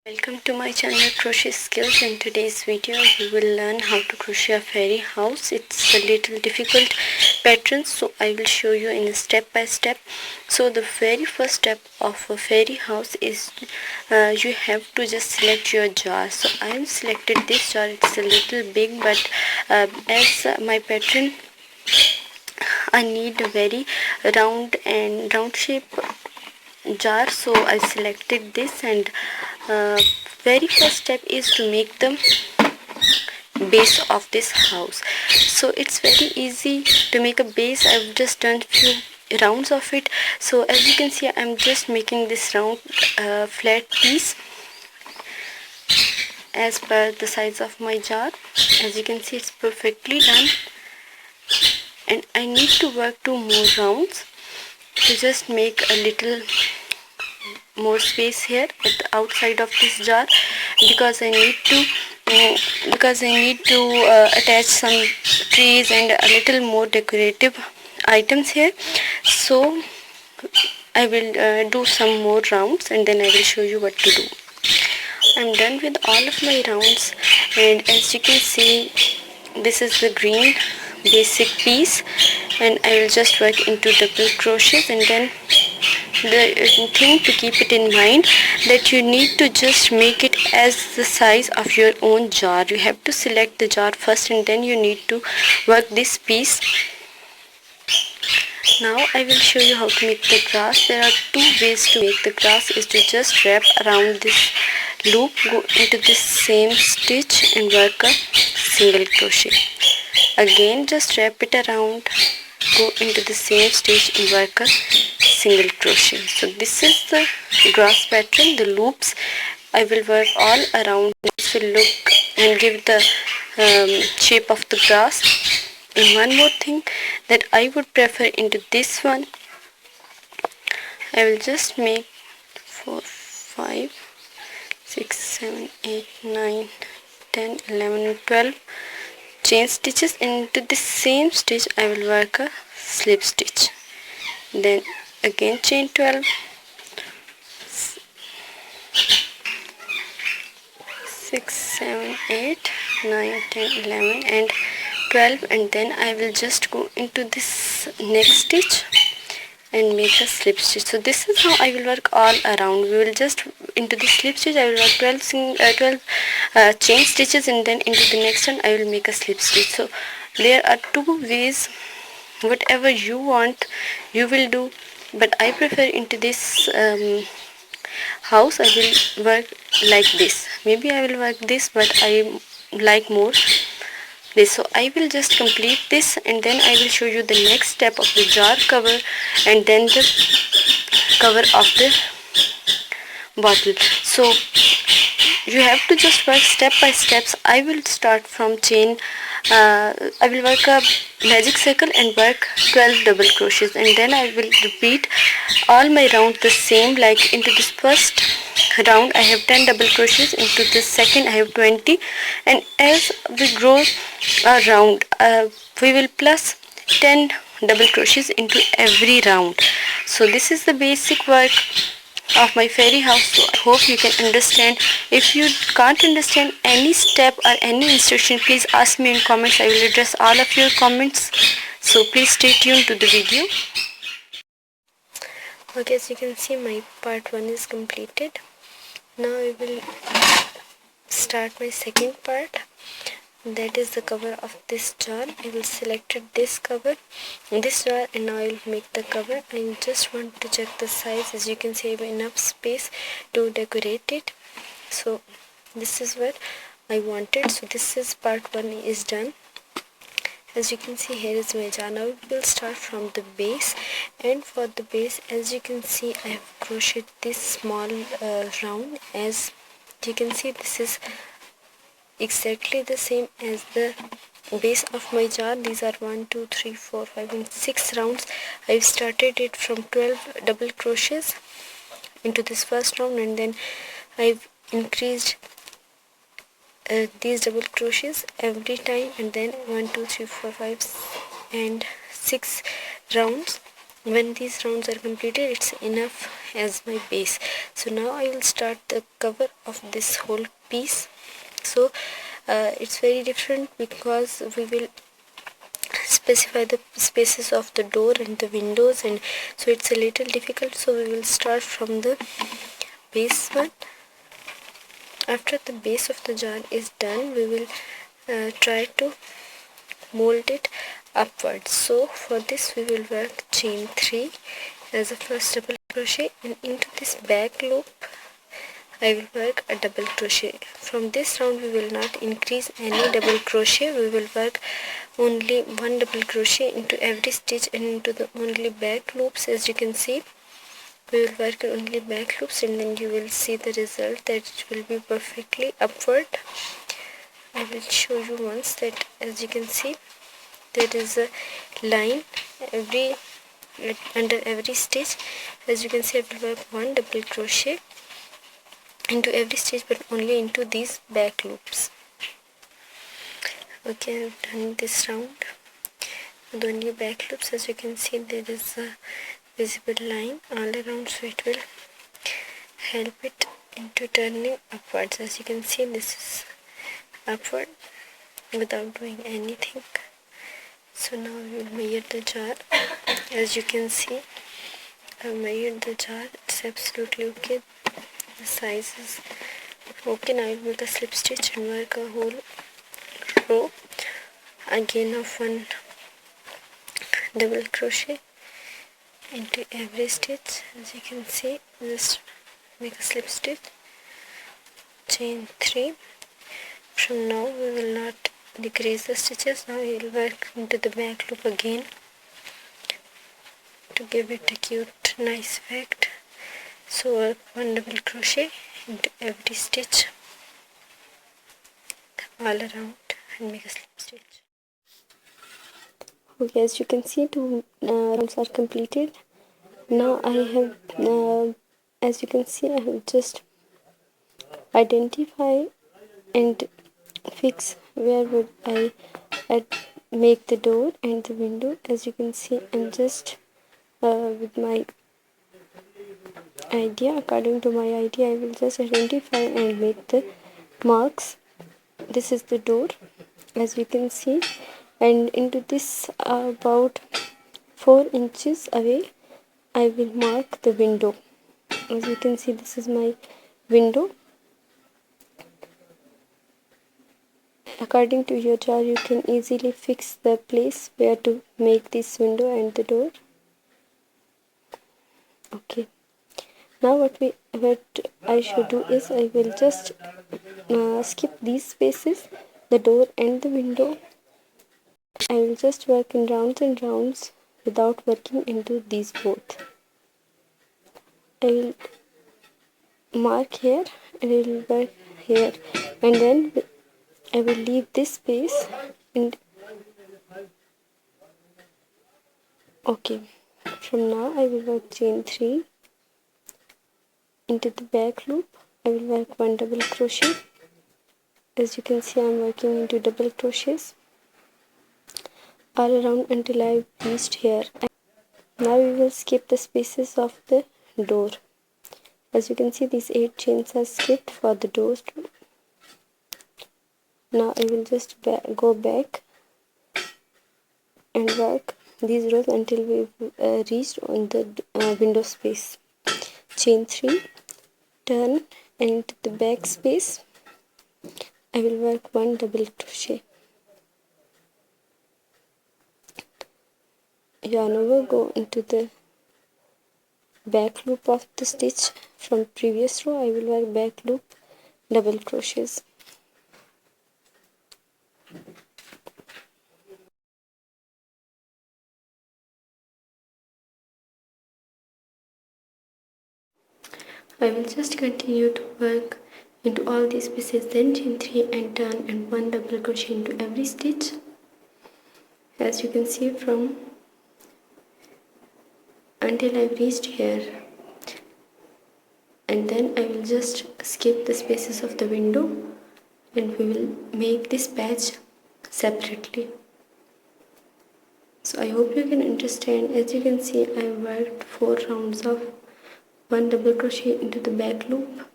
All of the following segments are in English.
Welcome to my channel Crochet Skills. In today's video you will learn how to crochet a fairy house. It's a little difficult pattern, so I will show you in a step by step. So the very first step of a fairy house is you have to just select your jar. So I have selected this jar. It's a little big, but as my pattern I need a very round shape jar, so I selected this. And very first step is to make the base of this house. So it's very easy to make a base. I've just done few rounds of it. So as you can see, I'm just making this round flat piece as per the size of my jar. As you can see, it's perfectly done, and I need to work 2 more rounds to just make a little more space here at the outside of this jar, because I need to attach some trees and a little more decorative items here. So I will do some more rounds and then I will show you what to do. I'm done with all of my rounds, and as you can see, this is the green basic piece, and I will just work into double crochets. And then the thing to keep it in mind that you need to just make it as the size of your own jar. You have to select the jar first and then you need to work this piece. Now I will show you how to make the grass. There are 2 ways to make the grass. Is to just wrap around this loop, go into this same stitch and work a single crochet. Again just wrap it around, go into the same stitch and work a single crochet. So this is the grass pattern. The loops I will work all around. This will look and give the shape of the grass. And one more thing that I would prefer into this one, I will just make 4, 5, 6, 7, 8, 9, 10, 11 and 12 chain stitches. Into the same stitch I will work a slip stitch, then again chain 12, 6, 7, 8, 9, 10, 11 and 12, and then I will just go into this next stitch and make a slip stitch. So this is how I will work all around. We will just into the slip stitch I will work 12 chain stitches, and then into the next one I will make a slip stitch. So there are 2 ways. Whatever you want you will do, but I prefer into this house I will work like this. Maybe I will work this, but I like more this. So I will just complete this and then I will show you the next step of the jar cover and then the cover of the bottle. So you have to just work step by steps. I will start from chain I will work a magic circle and work 12 double crochets, and then I will repeat all my round the same. Like into this first round I have 10 double crochets, into the second I have 20, and as we grow around we will plus 10 double crochets into every round. So this is the basic work of my fairy house. So I hope you can understand. If you can't understand any step or any instruction, please ask me in comments. I will address all of your comments, so please stay tuned to the video. Okay, as you can see, my part 1 is completed. Now I will start my second part, that is the cover of this jar. I will select this cover, this jar, and now I will make the cover. I just want to check the size. As you can see, I have enough space to decorate it. So this is what I wanted. So this is part 1 is done. As you can see, here is my jar. Now we will start from the base, and for the base, as you can see, I have crocheted this small round. As you can see, this is exactly the same as the base of my jar. These are 1, 2, 3, 4, 5 and 6 rounds. I've started it from 12 double crochets into this first round, and then I've increased these double crochets every time, and then 1, 2, 3, 4, 5 and 6 rounds when these rounds are completed, it's enough as my base. So now I will start the cover of this whole piece. So it's very different because we will specify the spaces of the door and the windows, and so it's a little difficult. So we will start from the base one. After the base of the jar is done, we will try to mold it upwards. So for this we will work chain 3 as a first double crochet, and into this back loop I will work a double crochet. From this round we will not increase any double crochet, we will work only one double crochet into every stitch and into the only back loops. As you can see, we will work only back loops, and then you will see the result that it will be perfectly upward. I will show you once that, as you can see, there is a line under every stitch. As you can see, I will work one double crochet into every stitch, but only into these back loops. Okay, I've done this round with only back loops. As you can see, there is a visible line all around, so it will help it into turning upwards. As you can see, this is upward without doing anything. So now we will measure the jar. As you can see, I measured the jar. It's absolutely okay. The size is okay. Now I will make a slip stitch and work a whole row again of one double crochet into every stitch. As you can see, just make a slip stitch, chain 3. From now we will not decrease the stitches. Now we will work into the back loop again to give it a cute nice effect. So work one double crochet into every stitch all around and make a slip stitch. Okay, as you can see, two rounds are completed. Now I have, as you can see, I have just identify and fix where would I make the door and the window. As you can see, I'm just with my idea, according to my idea, I will just identify and make the marks. This is the door, as you can see, and into this about 4 inches away I will mark the window. As you can see, this is my window. According to your jar, you can easily fix the place where to make this window and the door. Okay, now what I should do is I will just skip these spaces, the door and the window. I will just work in rounds and rounds without working into these both. I will mark here and I will work here, and then I will leave this space. And okay, from now I will work chain 3 into the back loop. I will work one double crochet. As you can see, I am working into double crochets all around until I reached here. Now we will skip the spaces of the door. As you can see, these 8 chains are skipped for the doors. Now I will just go back and work these rows until we've reached on the window space. Chain 3, turn, and into the back space I will work one double crochet. Yarn over, go into the back loop of the stitch from previous row. I will work back loop double crochets. I will just continue to work into all these pieces, then chain 3 and turn and one double crochet into every stitch. As you can see, from until I've reached here, and then I will just skip the spaces of the window and we will make this patch separately. So I hope you can understand. As you can see, I worked 4 rounds of 1 double crochet into the back loop.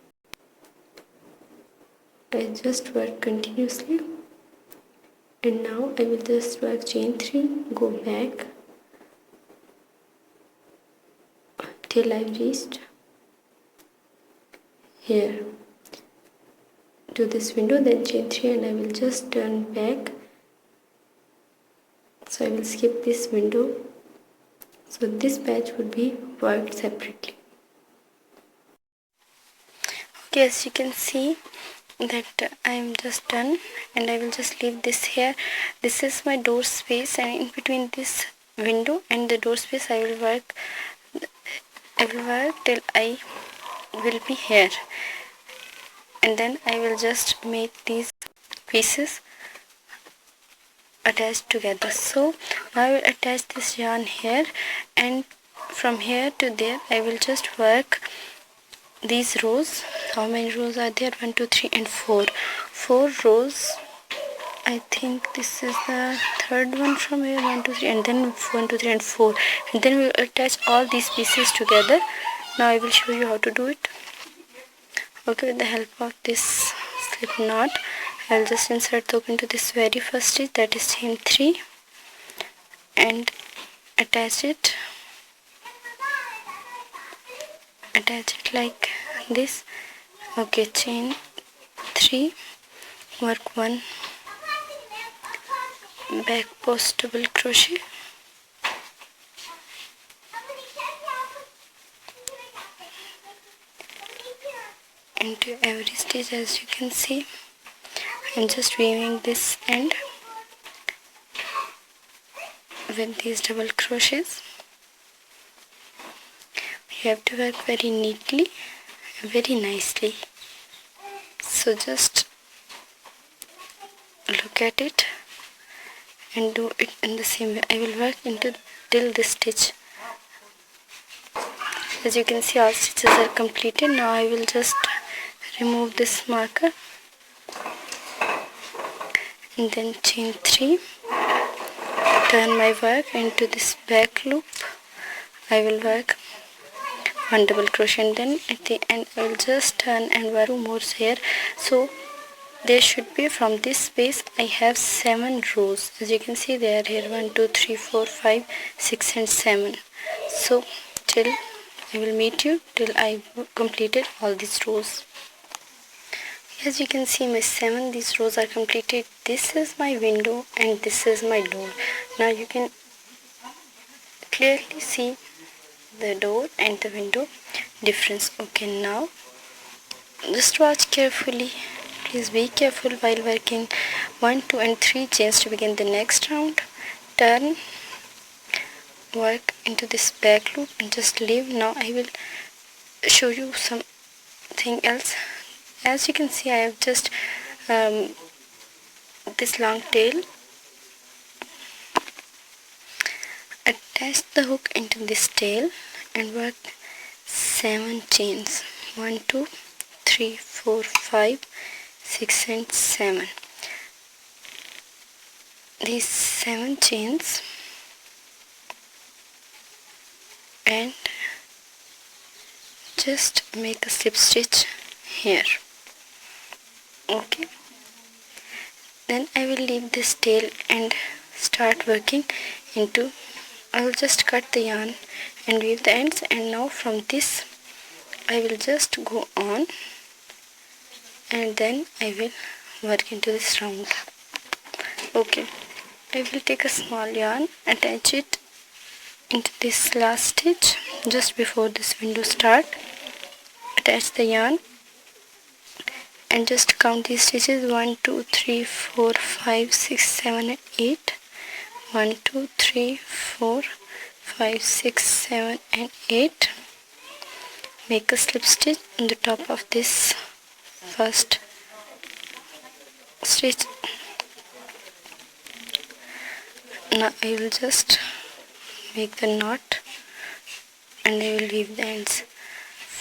I just work continuously, and now I will just work chain 3, go back till I've reached here to this window, then chain 3, and I will just turn back. So I will skip this window, so this patch would be worked separately. Okay, as you can see that I am just done, and I will just leave this here. This is my door space, and in between this window and the door space I will work till I will be here, and then I will just make these pieces attached together. So now I will attach this yarn here, and from here to there I will just work these rows. How many rows are there? 1 2 3 and 4 rows. I think this is the third one from here. 1 2 3, and then 1 2 3 and 4, and then we will attach all these pieces together. Now I will show you how to do it. Okay, with the help of this slip knot, I'll just insert the hook into this very first stitch, that is chain 3, and attach it like this. Okay, chain 3, work 1 back post double crochet, into every stitch. As you can see, I'm just weaving this end with these double crochets. You have to work very neatly, very nicely. So just look at it and do it in the same way. I will work till this stitch. As you can see, all stitches are completed. Now I will just remove this marker, and then chain 3, turn my work into this back loop. I will work 1 double crochet, and then at the end I will just turn and work 2 more here. So there should be, from this space I have 7 rows. As you can see, they are here 1 2 3 4 5 6 and 7. So till I will meet you till I completed all these rows. As you can see, these rows are completed. This is my window and this is my door. Now you can clearly see the door and the window difference. Okay, now just watch carefully. Please be careful while working 1 2 and 3 chains to begin the next round. Turn, work into this back loop and just leave. Now I will show you something else. As you can see, I have just this long tail. Attach the hook into this tail and work 7 chains. 1 2 3 4 5 6 and 7. These 7 chains, and just make a slip stitch here. Okay, then I will leave this tail and start working into, I will just cut the yarn and weave the ends, and now from this I will just go on, and then I will work into this round. Okay, I will take a small yarn, attach it into this last stitch just before this window start. Attach the yarn and just count these stitches: 1 2 3 4 5 6 7 and 8. 1 2 3 4 5 6 7 and 8. Make a slip stitch on the top of this first stitch. Now I will just make the knot and I will weave the ends.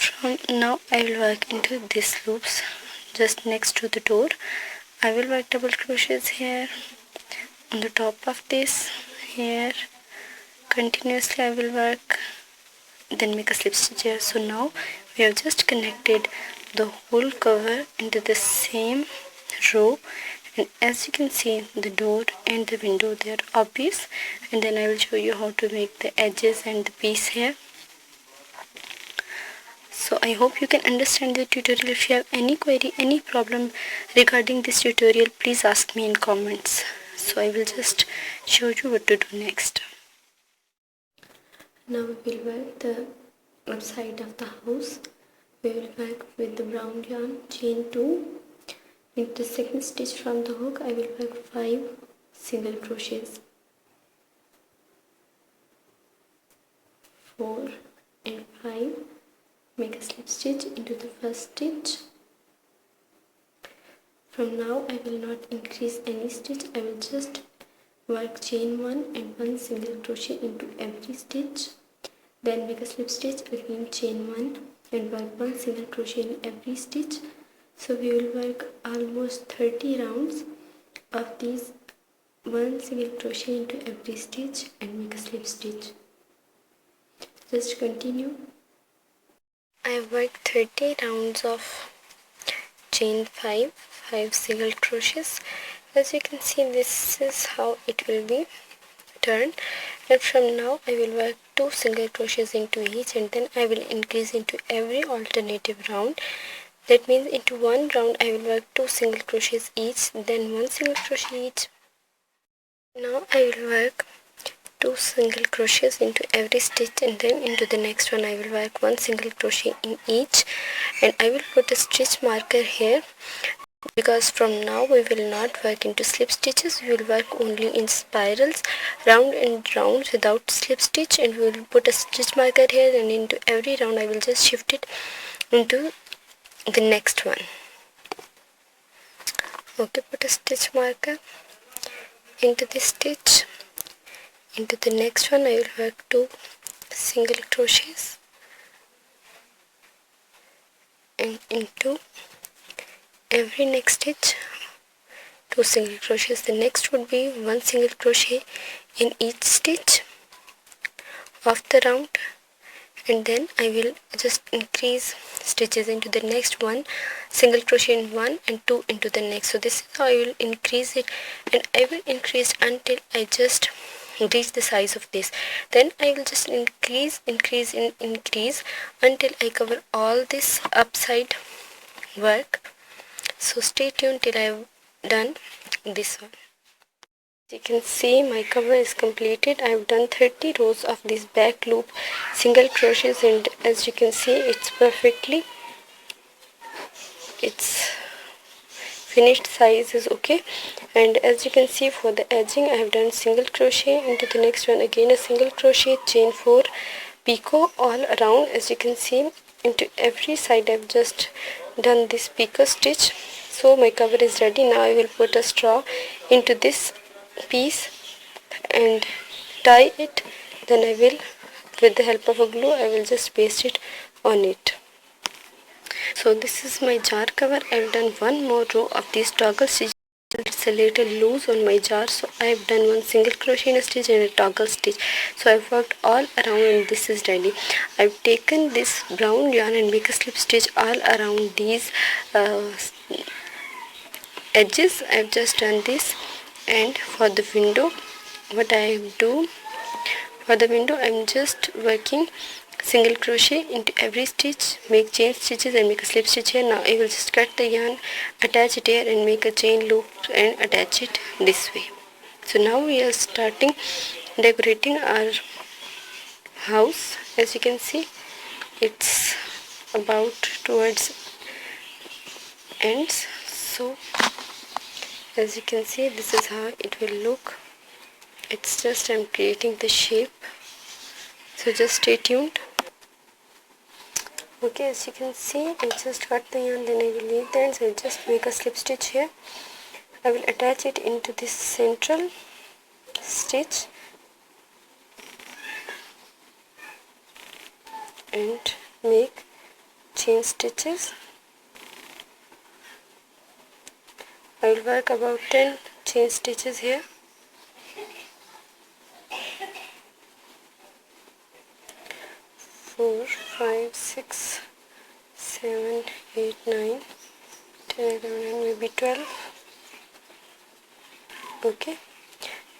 From now I will work into these loops just next to the door. I will work double crochets here on the top of this, here, continuously I will work, then make a slip stitch here. So now we have just connected the whole cover into the same row, and as you can see the door and the window, they are obvious, and then I will show you how to make the edges and the piece here. So I hope you can understand the tutorial. If you have any query, any problem regarding this tutorial, please ask me in comments. So I will just show you what to do next. Now we will work the outside of the house. We will work with the brown yarn, chain 2. In the second stitch from the hook, I will work 5 single crochets, 4 and 5. Make a slip stitch into the first stitch. From now I will not increase any stitch. I will just work chain 1 and 1 single crochet into every stitch. Then make a slip stitch between chain 1 and work 1 single crochet in every stitch. So we will work almost 30 rounds of these 1 single crochet into every stitch and make a slip stitch. Just continue. I have worked 30 rounds of chain 5 single crochets. As you can see, this is how it will be turned, and from now I will work 2 single crochets into each, and then I will increase into every alternative round. That means into one round I will work 2 single crochets each, then 1 single crochet each. Now I will work 2 single crochets into every stitch, and then into the next one I will work 1 single crochet in each, and I will put a stitch marker here, because from now we will not work into slip stitches. We will work only in spirals, round and round without slip stitch, and we will put a stitch marker here, and into every round I will just shift it into the next one. Okay, put a stitch marker into this stitch. Into the next one I will work 2 single crochets, and into every next stitch 2 single crochets. The next would be 1 single crochet in each stitch of the round, and then I will just increase stitches into the next one, single crochet in one and 2 into the next. So this is how I will increase it, and I will increase until I just reach the size of this. Then I will just increase until I cover all this upside work. So stay tuned till I have done this one. You can see my cover is completed. I have done 30 rows of this back loop single crochets, and as you can see it's perfectly, its finished size is okay. And as you can see, for the edging I have done single crochet into the next one, again a single crochet, chain 4, picot all around. As you can see, into every side I have just done this picot stitch. So my cover is ready. Now I will put a straw into this piece and tie it. Then I will, with the help of a glue, I will just paste it on it. So this is my jar cover. I have done one more row of these toggle stitches. It's a little loose on my jar, so I have done 1 single crochet in a stitch and a toggle stitch. So I've worked all around and this is ready. I've taken this brown yarn and make a slip stitch all around these edges. I've just done this, and for the window, what I do for the window, I'm just working single crochet into every stitch, make chain stitches and make a slip stitch here. Now I will just cut the yarn, attach it here and make a chain loop and attach it this way. So now we are starting decorating our house. As you can see, it's about towards ends. So as you can see, this is how it will look. It's just I'm creating the shape, so just stay tuned. Okay, as you can see, I just cut the yarn, then I will leave the ends. I'll just make a slip stitch here. I will attach it into this central stitch and make chain stitches. I will work about 10 chain stitches here. 4, 5, 6, 7, 8, 9, 10, 11 and maybe 12. Okay,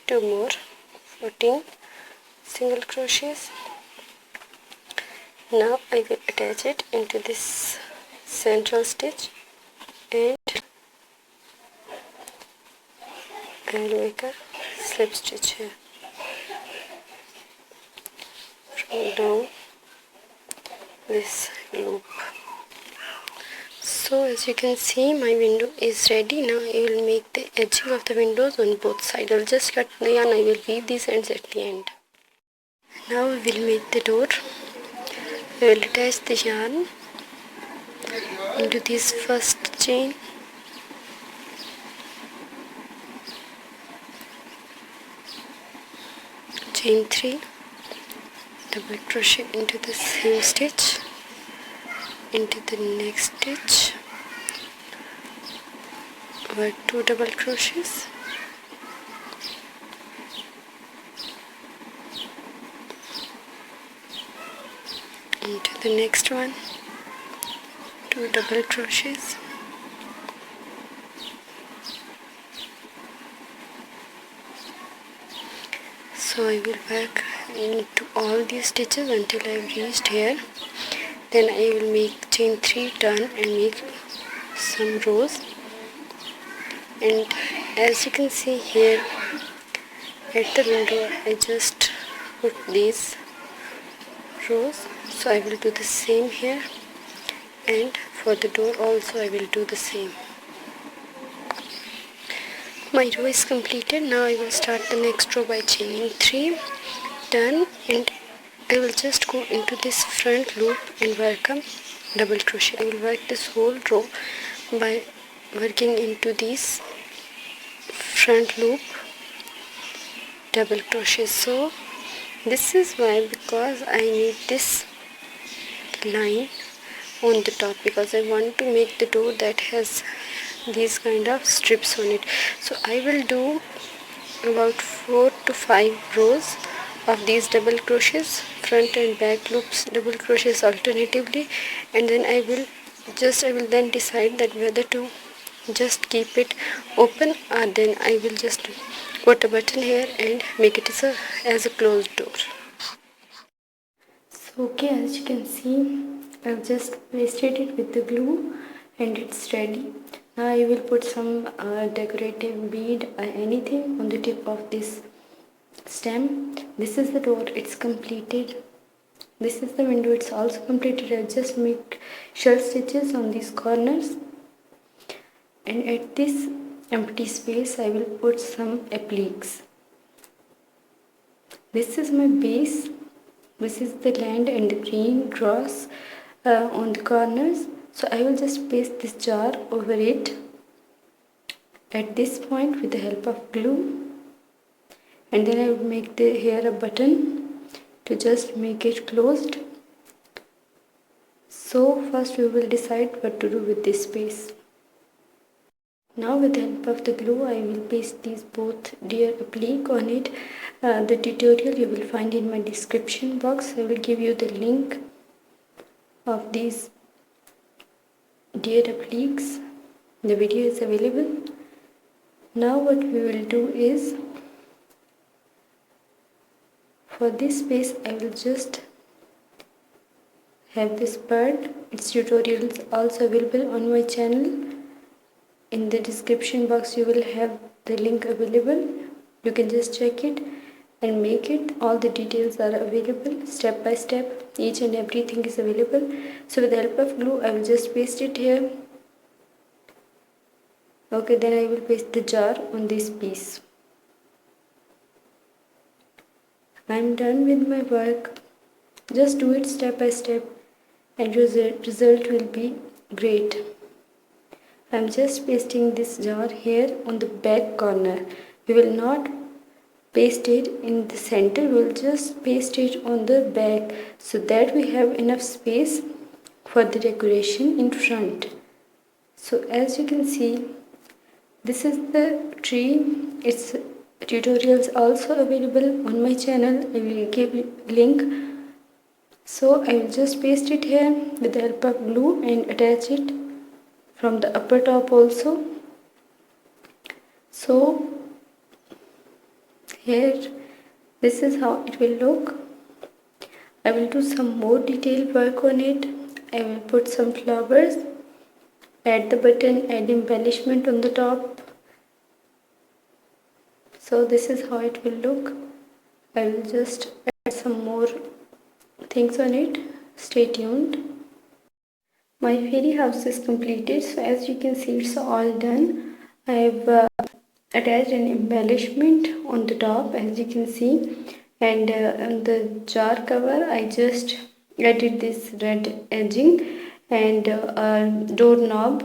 2 more, 14 single crochets. Now I will attach it into this central stitch and I will make a slip stitch here from down this loop. So as you can see, my window is ready. Now I will make the edging of the windows on both sides. I will just cut the yarn. I will weave these ends at the end. Now we will make the door. I will attach the yarn into this first chain, chain 3, double crochet into the same stitch, into the next stitch, work 2 double crochets, into the next one, 2 double crochets, so I will work into all these stitches until I have reached here. Then I will make chain 3, turn and make some rows, and as you can see here at the window I just put these rows, so I will do the same here, and for the door also I will do the same. My row is completed. Now I will start the next row by chaining 3, turn, and I will just go into this front loop and work a double crochet. I will work this whole row by working into these front loop double crochet. So this is why, because I need this line on the top, because I want to make the door that has these kind of strips on it. So I will do about 4 to 5 rows of these double crochets, front and back loops double crochets alternatively, and then I will then decide that whether to just keep it open or then I will just put a button here and make it as a closed door. So okay, as you can see, I've just pasted it with the glue and it's ready. Now I will put some decorative bead or anything on the tip of this stem. This is the door, it's completed. This is the window, it's also completed. I'll just make shell stitches on these corners, and at this empty space I will put some appliques. This is my base. This is the land and the green grass on the corners. So I will just paste this jar over it at this point with the help of glue, and then I will make here a button to just make it closed. So first we will decide what to do with this space. Now with the help of the glue I will paste these both deer applique on it. The tutorial you will find in my description box. I will give you the link of these deer appliques. The video is available. Now what we will do is, for this space I will just have this bird. Its tutorial is also available on my channel. In the description box you will have the link available. You can just check it and make it. All the details are available step by step. Each and everything is available. So with the help of glue I will just paste it here. Okay, then I will paste the jar on this piece. I am done with my work. Just do it step by step and your result will be great. I am just pasting this jar here on the back corner. We will not paste it in the center, we will just paste it on the back so that we have enough space for the decoration in front. So as you can see, this is the tree. Its tutorials also available on my channel. I will give link So I will just paste it here with the help of glue and attach it from the upper top also. So here, this is how it will look. I will do some more detailed work on it. I will put some flowers, add the button, add embellishment on the top. So this is how it will look. I will just add some more things on it. Stay tuned. My fairy house is completed. So as you can see, it's all done. I have attached an embellishment on the top, as you can see, and on the jar cover I just added this red edging and a doorknob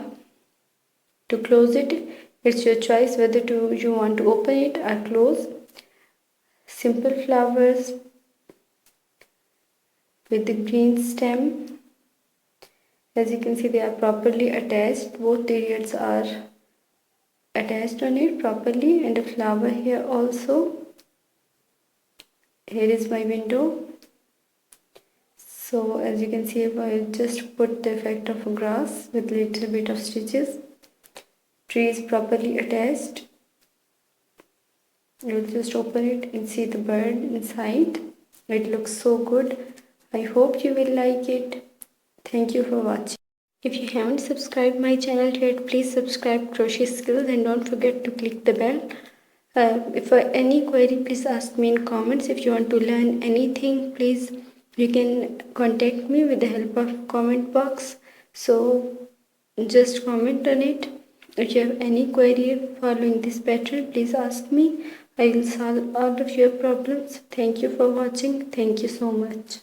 to close it. It's your choice whether you want to open it or close. Simple flowers with the green stem. As you can see, they are properly attached. Both periods are attached on it properly, and a flower here also. Here is my window. So as you can see, I just put the effect of grass with little bit of stitches. Tree is properly attached. You will just open it and see the bird inside. It looks so good. I hope you will like it. Thank you for watching. If you haven't subscribed my channel yet, please subscribe Crochet Skills and don't forget to click the bell. If any query, please ask me in comments. If you want to learn anything, please you can contact me with the help of comment box. So just comment on it. If you have any query following this pattern, please ask me. I will solve all of your problems. Thank you for watching. Thank you so much.